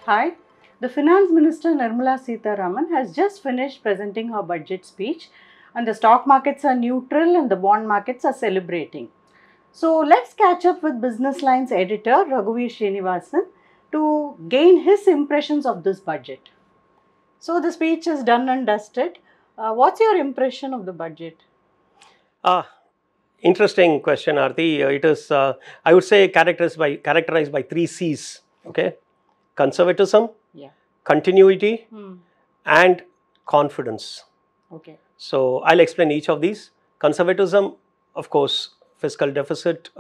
Hi. The Finance Minister Nirmala Sitharaman has just finished presenting her budget speech, and the stock markets are neutral and the bond markets are celebrating. So let's catch up with Business Line's editor Raghuvir Srinivasan to gain his impressions of this budget. So the speech is done and dusted. What's your impression of the budget? Interesting question, Aarati. It is, I would say, characterized by three C's. Okay, conservatism, continuity, and confidence. Okay. So I'll explain each of these. Conservatism, of course, fiscal deficit.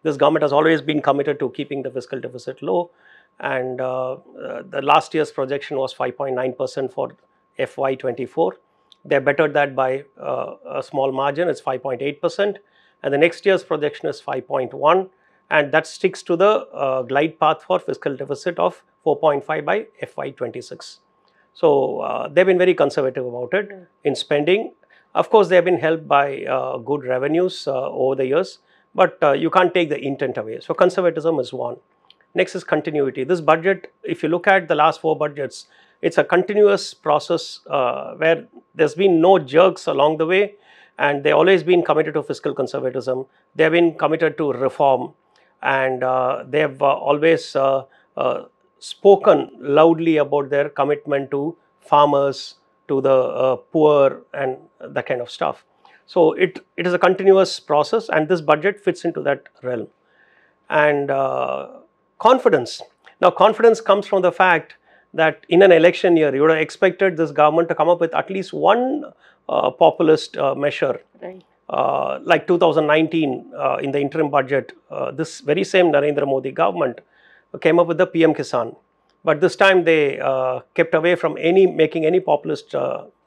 This government has always been committed to keeping the fiscal deficit low, and the last year's projection was 5.9% for FY24. They bettered that by a small margin. It's 5.8%, and the next year's projection is 5.1, and that sticks to the glide path for fiscal deficit of 4.5 by FY26. So they've been very conservative about it in spending. Of course, they have been helped by good revenues over the years, but you can't take the intent away. So conservatism is one. Next is continuity. This budget, if you look at the last 4 budgets, it's a continuous process where there's been no jerks along the way, and they've always been committed to fiscal conservatism. They have been committed to reform, and they have always spoken loudly about their commitment to farmers, to the poor, and that kind of stuff. So it is a continuous process, and this budget fits into that realm. And confidence. Now, confidence comes from the fact that in an election year, you would have expected this government to come up with at least one populist measure. Right. Like 2019 in the interim budget, this very same Narendra Modi government came up with the PM Kisan. But this time they kept away from making any populist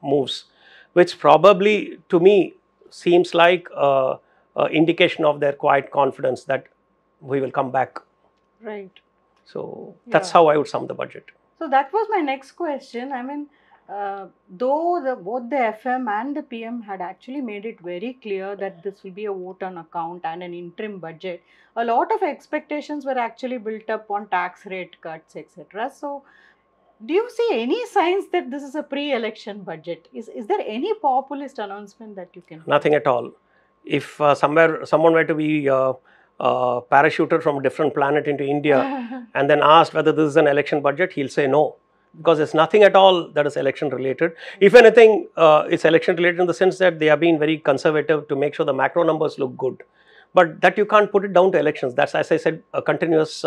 moves, which probably to me seems like an indication of their quiet confidence that we will come back. Right. So that's how I would sum the budget. So that was my next question. I mean, though both the FM and the PM had actually made it very clear that this will be a vote on account and an interim budget, a lot of expectations were actually built up on tax rate cuts, etc. So, do you see any signs that this is a pre-election budget? Is there any populist announcement that you can? Nothing at all. If someone were to be parachuted from a different planet into India and then asked whether this is an election budget, he'll say no, because there's nothing at all that is election related. If anything, it's election related in the sense that they are being very conservative to make sure the macro numbers look good. But that you can't put it down to elections. That's, as I said, a continuous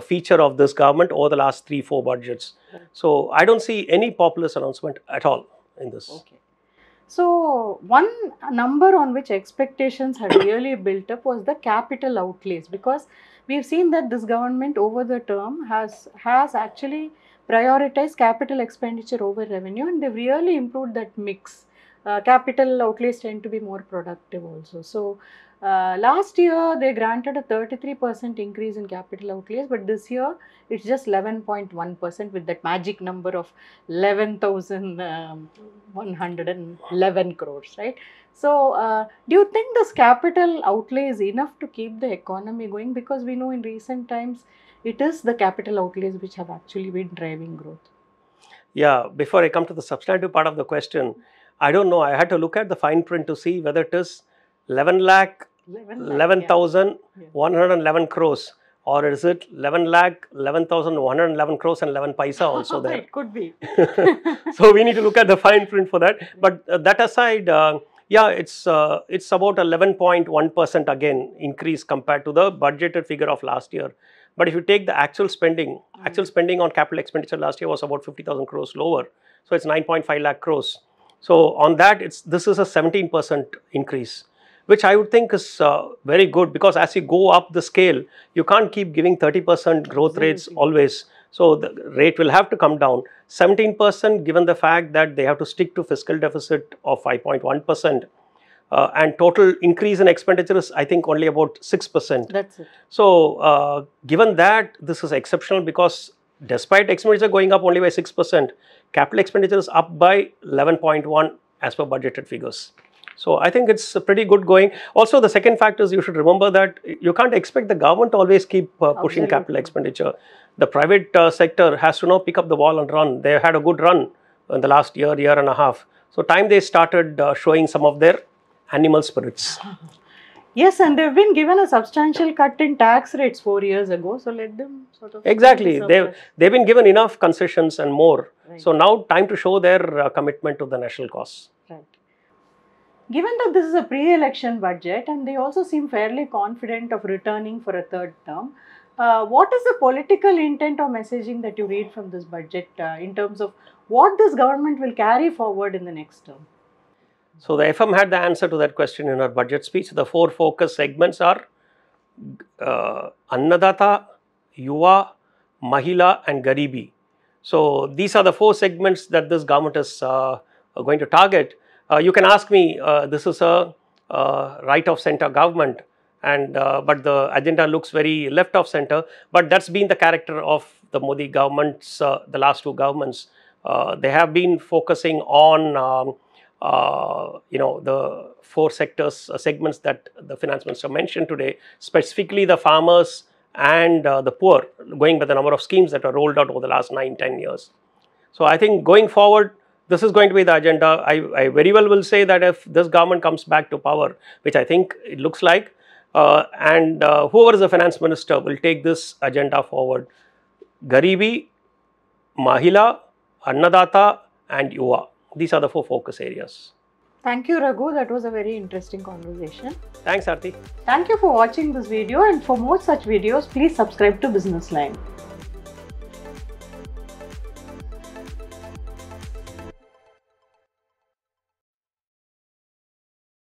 feature of this government over the last 3-4 budgets. So I don't see any populist announcement at all in this. Okay. So one number on which expectations had really built up was the capital outlays, because we've seen that this government over the term has actually prioritized capital expenditure over revenue, and they've really improved that mix. Capital outlays tend to be more productive also. So last year they granted a 33% increase in capital outlays, but this year it's just 11.1% with that magic number of 11,111 crores, right? So do you think this capital outlay is enough to keep the economy going? Because we know in recent times it is the capital outlays which have actually been driving growth. Yeah, before I come to the substantive part of the question, I don't know. I had to look at the fine print to see whether it is 11,111 crores, or is it 11,11,111 crores and 11 paisa also there? It could be. So we need to look at the fine print for that. But that aside, yeah, it's about 11.1% again increase compared to the budgeted figure of last year. But if you take the actual spending on capital expenditure last year was about 50,000 crores lower. So it's 9.5 lakh crores. So on that, this is a 17% increase, which I would think is very good, because as you go up the scale, you can't keep giving 30% growth rates always. So the rate will have to come down. 17% given the fact that they have to stick to fiscal deficit of 5.1%. And total increase in expenditure is, I think, only about 6%. That's it. So given that, this is exceptional, because despite expenditure going up only by 6%, capital expenditure is up by 11.1 as per budgeted figures. So I think it's pretty good going. Also, the second factor is you should remember that you can't expect the government to always keep pushing capital expenditure. the private sector has to now pick up the ball and run. They had a good run in the last year, year and a half. So time they started showing some of their animal spirits. Yes, and they've been given a substantial cut in tax rates 4 years ago. So let them sort of... Exactly. They've been given enough concessions and more. Right. So now time to show their commitment to the national cause. Right. Given that this is a pre-election budget and they also seem fairly confident of returning for a third term, what is the political intent or messaging that you read from this budget in terms of what this government will carry forward in the next term? So the FM had the answer to that question in her budget speech. The 4 focus segments are Annadata, Yuva, Mahila and Garibi. So these are the 4 segments that this government is going to target. You can ask me, this is a right of center government, and but the agenda looks very left of center, but that's been the character of the Modi governments, the last 2 governments. They have been focusing on the 4 sectors, segments that the finance minister mentioned today, specifically the farmers and the poor, going by the number of schemes that are rolled out over the last 9-10 years. So I think going forward, this is going to be the agenda. I very well will say that if this government comes back to power, which I think it looks like, and whoever is the finance minister will take this agenda forward. Garibi, Mahila, Annadata and Yuva. These are the 4 focus areas. Thank you, Raghu. That was a very interesting conversation. Thanks, Aarati. Thank you for watching this video, and for more such videos, please subscribe to Businessline.